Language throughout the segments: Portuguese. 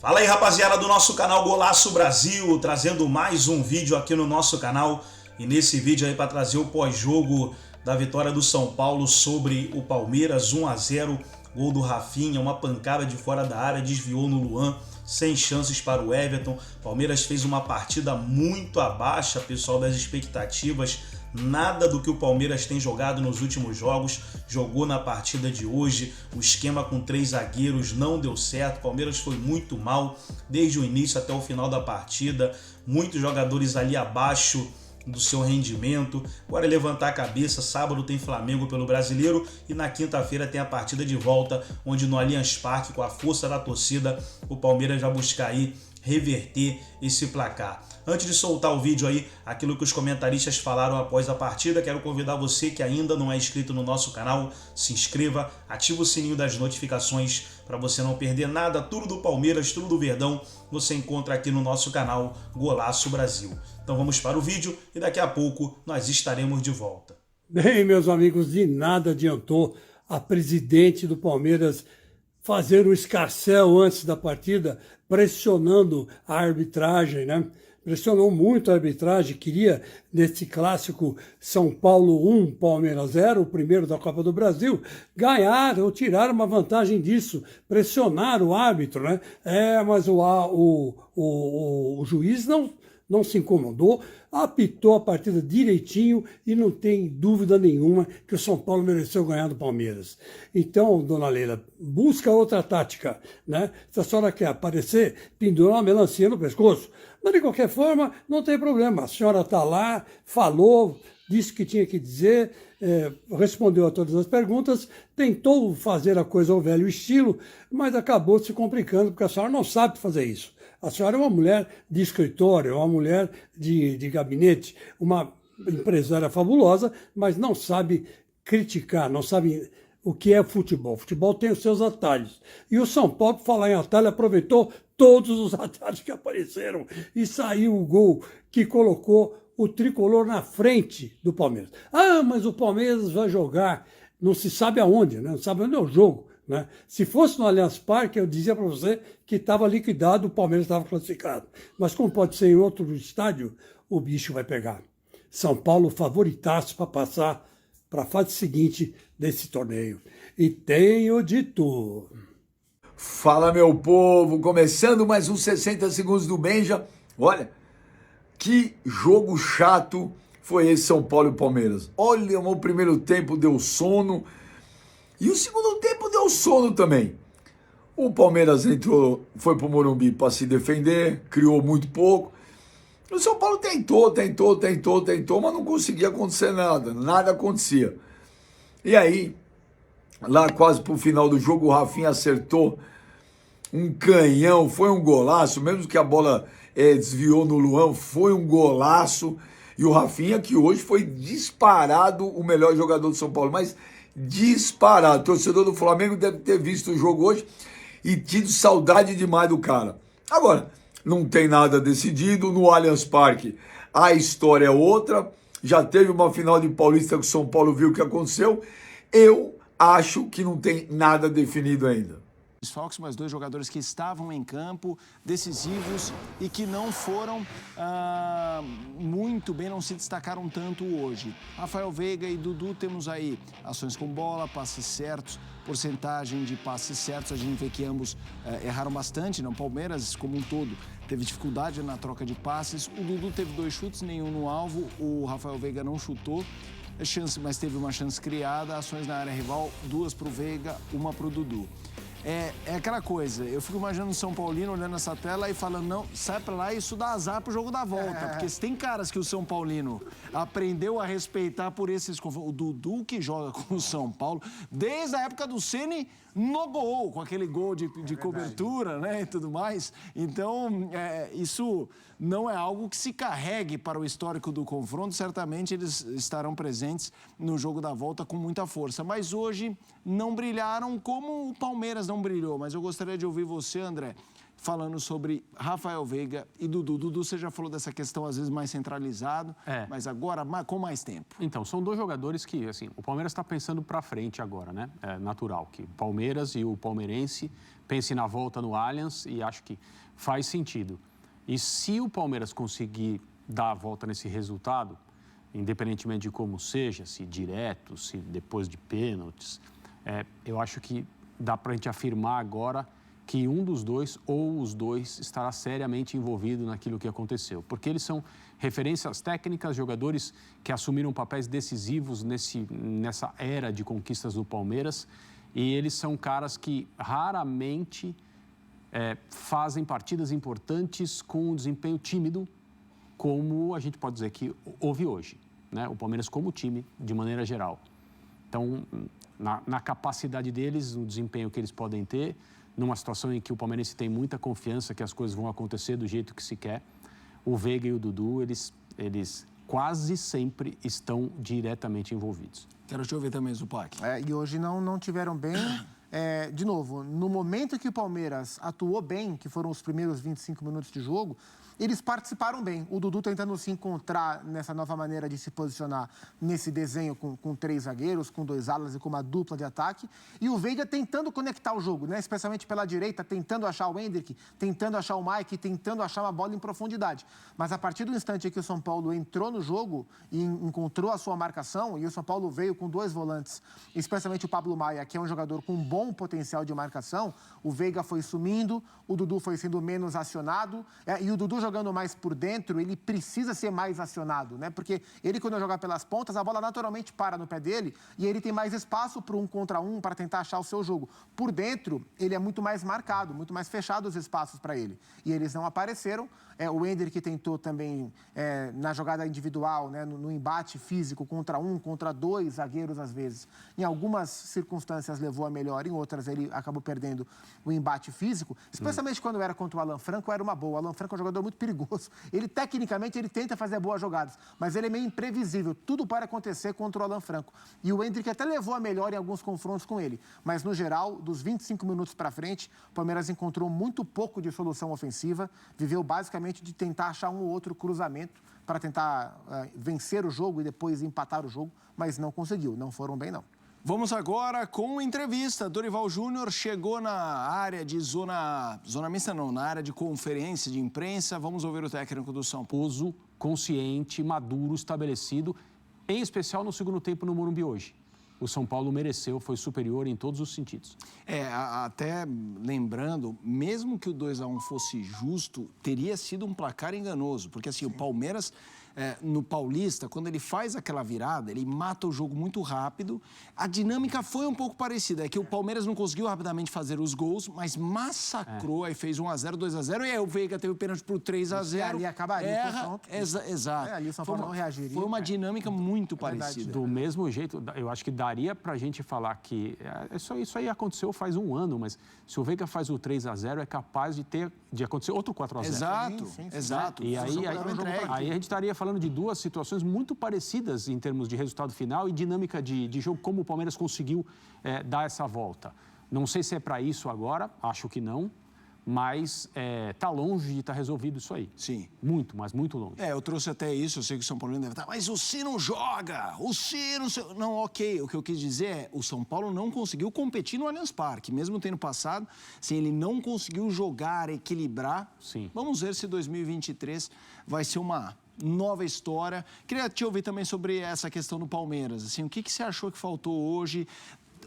Fala aí, rapaziada do nosso canal Golaço Brasil, trazendo mais um vídeo aqui no nosso canal. E nesse vídeo aí para trazer o pós-jogo da vitória do São Paulo sobre o Palmeiras, 1-0, gol do Rafinha, uma pancada de fora da área, desviou no Luan, sem chances para o Everton. Palmeiras fez uma partida muito abaixo, pessoal, das expectativas. Nada do que o Palmeiras tem jogado nos últimos jogos, jogou na partida de hoje. O esquema com 3 zagueiros não deu certo, o Palmeiras foi muito mal desde o início até o final da partida. Muitos jogadores ali abaixo do seu rendimento. Agora é levantar a cabeça. Sábado tem Flamengo pelo Brasileiro e na quinta-feira tem a partida de volta, onde no Allianz Parque, com a força da torcida, o Palmeiras vai buscar aí reverter esse placar. Antes de soltar o vídeo aí, aquilo que os comentaristas falaram após a partida, quero convidar você que ainda não é inscrito no nosso canal, se inscreva, ativa o sininho das notificações para você não perder nada. Tudo do Palmeiras, tudo do Verdão, você encontra aqui no nosso canal Golaço Brasil. Então vamos para o vídeo e daqui a pouco nós estaremos de volta. Bem, meus amigos, de nada adiantou a presidente do Palmeiras fazer o escarcéu antes da partida, pressionando a arbitragem, né? Pressionou muito a arbitragem, queria, nesse clássico São Paulo 1, Palmeiras 0, o primeiro da Copa do Brasil, ganhar ou tirar uma vantagem disso, pressionar o árbitro, né? Mas o juiz não se incomodou, apitou a partida direitinho e não tem dúvida nenhuma que o São Paulo mereceu ganhar do Palmeiras. Então, dona Leila, busca outra tática, né? Se a senhora quer aparecer, pendura uma melancia no pescoço. Mas, de qualquer forma, não tem problema. A senhora está lá, falou, disse o que tinha que dizer, respondeu a todas as perguntas, tentou fazer a coisa ao velho estilo, mas acabou se complicando, porque a senhora não sabe fazer isso. A senhora é uma mulher de escritório, uma mulher de gabinete, uma empresária fabulosa, mas não sabe criticar, não sabe o que é futebol. Futebol tem os seus atalhos. E o São Paulo, por falar em atalho, aproveitou todos os atalhos que apareceram e saiu o gol que colocou o tricolor na frente do Palmeiras. Ah, mas o Palmeiras vai jogar, não se sabe aonde, né? Não sabe onde é o jogo, né? Se fosse no Allianz Parque, eu dizia para você que estava liquidado, o Palmeiras estava classificado. Mas como pode ser em outro estádio, o bicho vai pegar. São Paulo favoritaço para passar para a fase seguinte desse torneio. E tenho dito. Fala, meu povo, começando mais uns 60 segundos do Benja. Olha, que jogo chato foi esse São Paulo e Palmeiras. Olha, o primeiro tempo deu sono e o segundo tempo deu sono também. O Palmeiras entrou, foi pro Morumbi para se defender, criou muito pouco. O São Paulo tentou, mas não conseguia acontecer nada acontecia. E aí, lá quase pro final do jogo, o Rafinha acertou um canhão, foi um golaço, mesmo que a bola desviou no Luan, foi um golaço. E o Rafinha, que hoje foi disparado o melhor jogador do São Paulo, mas disparado. O torcedor do Flamengo deve ter visto o jogo hoje e tido saudade demais do cara. Agora, não tem nada decidido no Allianz Parque. A história é outra. Já teve uma final de Paulista que o São Paulo viu o que aconteceu. Eu acho que não tem nada definido ainda. Desfalques, mas 2 jogadores que estavam em campo, decisivos e que não foram muito bem, não se destacaram tanto hoje. Rafael Veiga e Dudu, temos aí ações com bola, passes certos, porcentagem de passes certos. A gente vê que ambos erraram bastante, não? Palmeiras, como um todo, teve dificuldade na troca de passes. O Dudu teve 2 chutes, nenhum no alvo. O Rafael Veiga não chutou. Mas teve uma chance criada. Ações na área rival, 2 para o Veiga, 1 para o Dudu. É aquela coisa, eu fico imaginando o São Paulino olhando essa tela e falando, não, sai pra lá, isso dá azar pro jogo da volta. Porque se tem caras que o São Paulino aprendeu a respeitar por esses confrontos. O Dudu, que joga com o São Paulo, desde a época do Ceni no gol, com aquele gol de cobertura, né, e tudo mais. Então, isso não é algo que se carregue para o histórico do confronto. Certamente eles estarão presentes no jogo da volta com muita força. Mas hoje não brilharam como o Palmeiras não brilhou, mas eu gostaria de ouvir você, André, falando sobre Rafael Veiga e Dudu. Dudu, você já falou dessa questão, às vezes, mais centralizado, mas agora com mais tempo. Então, são dois jogadores que, assim, o Palmeiras está pensando para frente agora, né? É natural que o Palmeiras e o palmeirense pensem na volta no Allianz e acho que faz sentido. E se o Palmeiras conseguir dar a volta nesse resultado, independentemente de como seja, se direto, se depois de pênaltis, eu acho que dá para a gente afirmar agora que um dos dois ou os dois estará seriamente envolvido naquilo que aconteceu. Porque eles são referências técnicas, jogadores que assumiram papéis decisivos nessa era de conquistas do Palmeiras, e eles são caras que raramente fazem partidas importantes com um desempenho tímido, como a gente pode dizer que houve hoje, né? O Palmeiras como time, de maneira geral. Então, na capacidade deles, no desempenho que eles podem ter, numa situação em que o palmeirense tem muita confiança que as coisas vão acontecer do jeito que se quer, o Veiga e o Dudu, eles quase sempre estão diretamente envolvidos. Quero te ouvir também, Zupac. E hoje não tiveram bem. De novo, no momento que o Palmeiras atuou bem, que foram os primeiros 25 minutos de jogo, eles participaram bem. O Dudu tentando se encontrar nessa nova maneira de se posicionar nesse desenho com 3 zagueiros, com 2 alas e com uma dupla de ataque. E o Veiga tentando conectar o jogo, né? Especialmente pela direita, tentando achar o Hendrick, tentando achar o Mike, tentando achar uma bola em profundidade. Mas a partir do instante em que o São Paulo entrou no jogo e encontrou a sua marcação, e o São Paulo veio com 2 volantes, especialmente o Pablo Maia, que é um jogador com um bom potencial de marcação, o Veiga foi sumindo, o Dudu foi sendo menos acionado, e o Dudu jogando mais por dentro, ele precisa ser mais acionado, né? Porque ele, quando jogar pelas pontas, a bola naturalmente para no pé dele e ele tem mais espaço para 1 contra 1 para tentar achar o seu jogo. Por dentro, ele é muito mais marcado, muito mais fechado os espaços para ele. E eles não apareceram. O Hendrick tentou também, na jogada individual, né, no embate físico, contra 1, contra 2 zagueiros às vezes. Em algumas circunstâncias levou a melhor, em outras ele acabou perdendo o embate físico, especialmente quando era contra o Alan Franco, era uma boa. O Alan Franco é um jogador muito perigoso. Ele, tecnicamente, ele tenta fazer boas jogadas, mas ele é meio imprevisível. Tudo pode acontecer contra o Alan Franco. E o Hendrick até levou a melhor em alguns confrontos com ele. Mas, no geral, dos 25 minutos para frente, o Palmeiras encontrou muito pouco de solução ofensiva, viveu basicamente de tentar achar um ou outro cruzamento para tentar vencer o jogo e depois empatar o jogo, mas não conseguiu. Não foram bem, não. Vamos agora com entrevista. Dorival Júnior chegou na área de zona mista, não, na área de conferência de imprensa. Vamos ouvir o técnico do São Paulo. Consciente, maduro, estabelecido, em especial no segundo tempo no Morumbi hoje. O São Paulo mereceu, foi superior em todos os sentidos. Até lembrando, mesmo que o 2-1 fosse justo, teria sido um placar enganoso, porque assim, o Palmeiras, no Paulista, quando ele faz aquela virada, ele mata o jogo muito rápido. A dinâmica foi um pouco parecida, é que o Palmeiras não conseguiu rapidamente fazer os gols, mas massacrou, aí fez 1-0, 2-0, e aí o Veiga teve o pênalti pro 3-0. E ali acabaria. Exato. Ali o São Paulo não reagiria. Foi uma dinâmica muito parecida. Do mesmo jeito, eu acho que daria pra gente falar que isso aí aconteceu faz um ano, mas se o Veiga faz o 3-0, é capaz de acontecer outro 4-0. Exato, exato. E aí a gente estaria falando de duas situações muito parecidas em termos de resultado final e dinâmica de jogo, como o Palmeiras conseguiu dar essa volta. Não sei se é para isso agora, acho que não, mas está longe de estar resolvido isso aí. Sim. Muito, mas muito longe. Eu trouxe até isso, eu sei que o São Paulo deve estar, mas o Ciro não joga, o Ciro... Não, ok, o que eu quis dizer é, o São Paulo não conseguiu competir no Allianz Parque, mesmo tendo passado, assim, ele não conseguiu jogar, equilibrar. Sim. Vamos ver se 2023 vai ser uma nova história. Queria te ouvir também sobre essa questão do Palmeiras, assim, o que você achou que faltou hoje?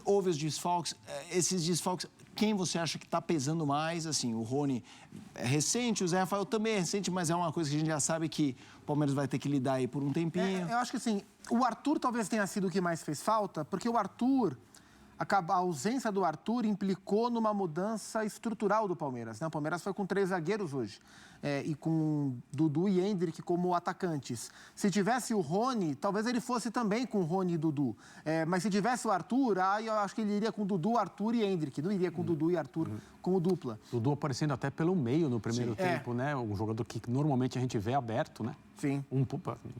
Houve os desfalques, esses desfalques, quem você acha que está pesando mais? Assim, o Rony é recente, o Zé Rafael também é recente, mas é uma coisa que a gente já sabe que o Palmeiras vai ter que lidar aí por um tempinho. Eu acho que assim, o Arthur talvez tenha sido o que mais fez falta, porque o Arthur, a ausência do Arthur implicou numa mudança estrutural do Palmeiras, né? O Palmeiras foi com 3 zagueiros hoje, e com Dudu e Hendrick como atacantes. Se tivesse o Rony, talvez ele fosse também com Rony e Dudu. Mas se tivesse o Arthur, eu acho que ele iria com Dudu, Arthur e Hendrick. Não iria com Dudu e Arthur como dupla. Dudu aparecendo até pelo meio no primeiro tempo, né? Um jogador que normalmente a gente vê aberto, né? Sim.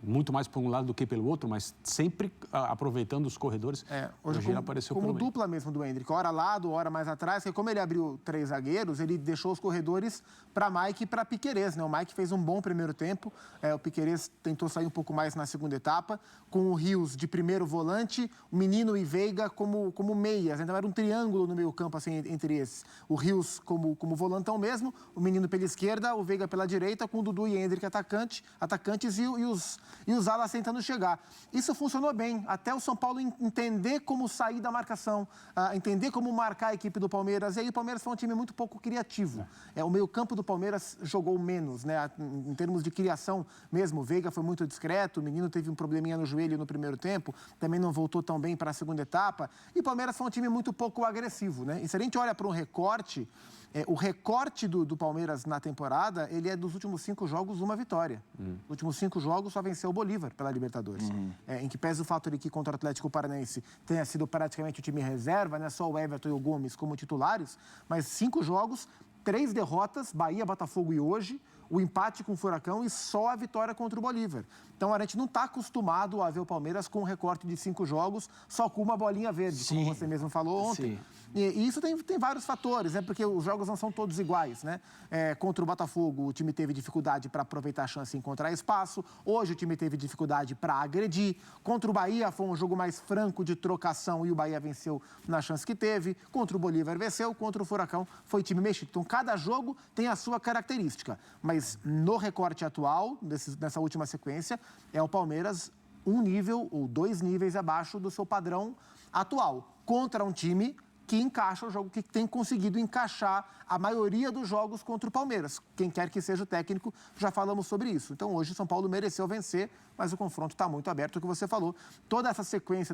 Muito mais por um lado do que pelo outro, mas sempre aproveitando os corredores. Hoje ele apareceu pelo meio. dupla mesmo do Endrick, hora lado, hora mais atrás, que como ele abriu 3 zagueiros, ele deixou os corredores para Mike e para Piquerez, né? O Mike fez um bom primeiro tempo, o Piquerez tentou sair um pouco mais na segunda etapa, com o Rios de primeiro volante, o Menino e Veiga como meias, então era um triângulo no meio campo assim, entre esses. O Rios como volantão mesmo, o Menino pela esquerda, o Veiga pela direita, com o Dudu e Endrick atacantes e os alas tentando chegar. Isso funcionou bem, até o São Paulo entender como sair da marcação, entender como marcar a equipe do Palmeiras. E aí o Palmeiras foi um time muito pouco criativo. O meio-campo do Palmeiras jogou menos, né? Em termos de criação mesmo. O Veiga foi muito discreto, o Menino teve um probleminha no joelho no primeiro tempo, também não voltou tão bem para a segunda etapa. E o Palmeiras foi um time muito pouco agressivo, né? E se a gente olha para um recorte, o recorte do Palmeiras na temporada, ele é dos últimos 5 jogos, uma vitória. Nos últimos 5 jogos só venceu o Bolívar pela Libertadores. Em que pese o fato de que contra o Atlético Paranaense tenha sido praticamente o time reserva, né? Só o Everton e o Gomes como titulares, mas 5 jogos, 3 derrotas, Bahia, Botafogo e hoje, o empate com o Furacão e só a vitória contra o Bolívar. Então a gente não está acostumado a ver o Palmeiras com um recorte de 5 jogos, só com uma bolinha verde, como você mesmo falou ontem. E isso tem vários fatores, né? Porque os jogos não são todos iguais, né? Contra o Botafogo, o time teve dificuldade para aproveitar a chance e encontrar espaço. Hoje o time teve dificuldade para agredir. Contra o Bahia foi um jogo mais franco de trocação e o Bahia venceu na chance que teve. Contra o Bolívar venceu, contra o Furacão foi time mexido. Então cada jogo tem a sua característica. Mas no recorte atual, nessa última sequência, é o Palmeiras um nível ou 2 níveis abaixo do seu padrão atual. Contra um time que encaixa o jogo, que tem conseguido encaixar a maioria dos jogos contra o Palmeiras. Quem quer que seja o técnico, já falamos sobre isso. Então hoje o São Paulo mereceu vencer, mas o confronto está muito aberto, o que você falou. Toda essa sequência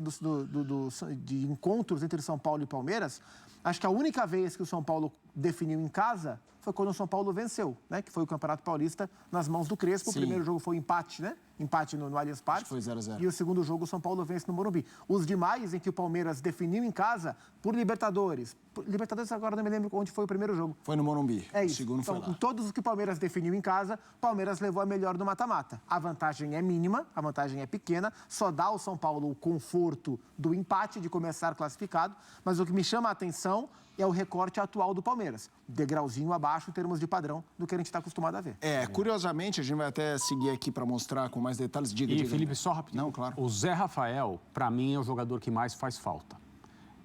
de encontros entre São Paulo e Palmeiras, acho que a única vez que o São Paulo definiu em casa foi quando o São Paulo venceu, né? Que foi o Campeonato Paulista nas mãos do Crespo. Sim. O primeiro jogo foi empate, né? Empate no Allianz Parque. Foi 0-0. E o segundo jogo o São Paulo vence no Morumbi. Os demais em que o Palmeiras definiu em casa por Libertadores. Libertadores agora não me lembro onde foi o primeiro jogo. Foi no Morumbi. É isso. O segundo então, foi lá. Em todos os que o Palmeiras definiu em casa, o Palmeiras levou a melhor no mata-mata. A vantagem é mínima, a vantagem é pequena, só dá ao São Paulo o conforto do empate, de começar classificado, mas o que me chama a atenção é o recorte atual do Palmeiras. Degrauzinho abaixo em termos de padrão do que a gente está acostumado a ver. Curiosamente, a gente vai até seguir aqui para mostrar com mais detalhes. Diga, Felipe, só rapidinho. Não, claro. O Zé Rafael, para mim, é o jogador que mais faz falta.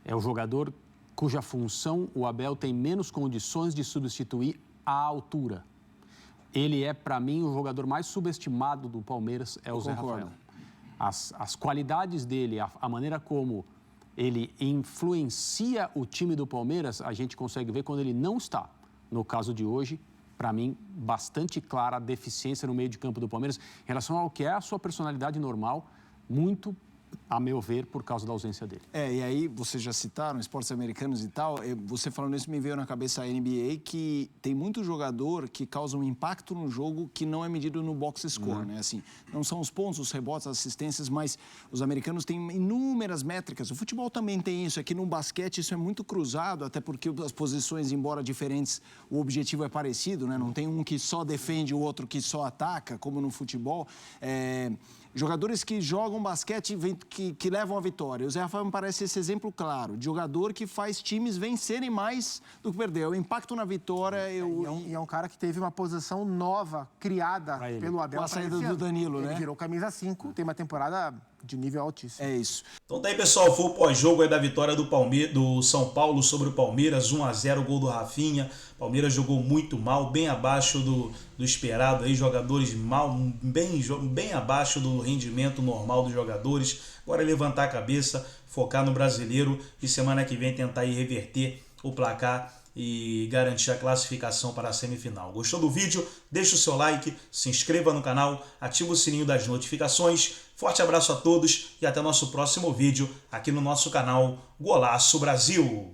É o jogador cuja função o Abel tem menos condições de substituir à altura. Ele é, para mim, o jogador mais subestimado do Palmeiras, é o Zé Rafael. As qualidades dele, a maneira como ele influencia o time do Palmeiras, a gente consegue ver quando ele não está. No caso de hoje, para mim, bastante clara a deficiência no meio de campo do Palmeiras em relação ao que é a sua personalidade normal, muito, a meu ver, por causa da ausência dele. E aí, vocês já citaram esportes americanos e tal, você falando isso me veio na cabeça a NBA, que tem muito jogador que causa um impacto no jogo que não é medido no box score, né? Assim, não são os pontos, os rebotes, as assistências, mas os americanos têm inúmeras métricas. O futebol também tem isso, aqui no basquete isso é muito cruzado, até porque as posições, embora diferentes, o objetivo é parecido, né? Não tem um que só defende, o outro que só ataca, como no futebol. Jogadores que jogam basquete que levam a vitória. O Zé Rafael me parece esse exemplo claro, de jogador que faz times vencerem mais do que perder. O impacto na vitória... E é um cara que teve uma posição nova, criada pelo Abel. Com a saída do Danilo, né? Ele virou camisa 5, tem uma temporada de nível altíssimo. É isso. Então tá aí, pessoal, foi o pós-jogo aí da vitória do São Paulo sobre o Palmeiras, 1-0, gol do Rafinha. Palmeiras jogou muito mal, bem abaixo do esperado aí, jogadores mal, bem abaixo do rendimento normal dos jogadores. Agora é levantar a cabeça, focar no brasileiro e semana que vem tentar aí reverter o placar e garantir a classificação para a semifinal. Gostou do vídeo? Deixa o seu like, se inscreva no canal, ativa o sininho das notificações. Forte abraço a todos e até o nosso próximo vídeo aqui no nosso canal Golaço Brasil.